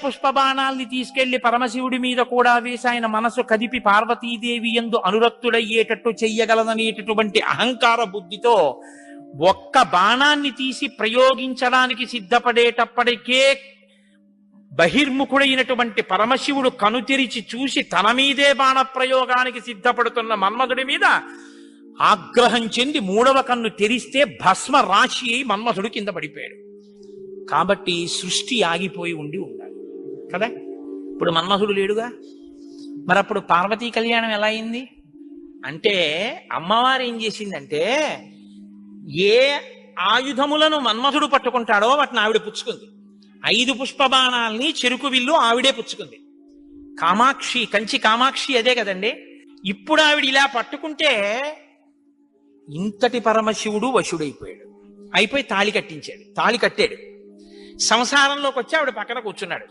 పుష్పబాణాల్ని తీసుకెళ్లి పరమశివుడి మీద కూడా వేసి ఆయన మనసు కదిపి పార్వతీదేవి యందు అనురక్తుడయ్యేటట్టు చెయ్యగలదనేటటువంటి అహంకార బుద్ధితో ఒక్క బాణాన్ని తీసి ప్రయోగించడానికి సిద్ధపడేటప్పటికే బహిర్ముఖుడైనటువంటి పరమశివుడు కనుతెరిచి చూసి తన మీదే బాణ ప్రయోగానికి సిద్ధపడుతున్న మన్మధుడి మీద ఆగ్రహం చెంది మూడవ కన్ను తెరిస్తే భస్మ రాశి అయి మన్మధుడు కింద పడిపోయాడు. కాబట్టి సృష్టి ఆగిపోయి ఉండాలి కదా. ఇప్పుడు మన్మధుడు లేడుగా, మరి అప్పుడు పార్వతీ కళ్యాణం ఎలా అయింది అంటే, అమ్మవారు ఏం చేసిందంటే, ఏ ఆయుధములను మన్మధుడు పట్టుకుంటాడో వాటిని ఆవిడ పుచ్చుకుంది. 5 పుష్పబాణాల్ని చెరుకు విల్లు ఆవిడే పుచ్చుకుంది. కామాక్షి, కంచి కామాక్షి అదే కదండి. ఇప్పుడు ఆవిడ ఇలా పట్టుకుంటే ఇంతటి పరమశివుడు వశుడైపోయాడు. అయిపోయి తాళి కట్టాడు. సంసారంలోకి వచ్చి ఆవిడ పక్కన కూర్చున్నాడు.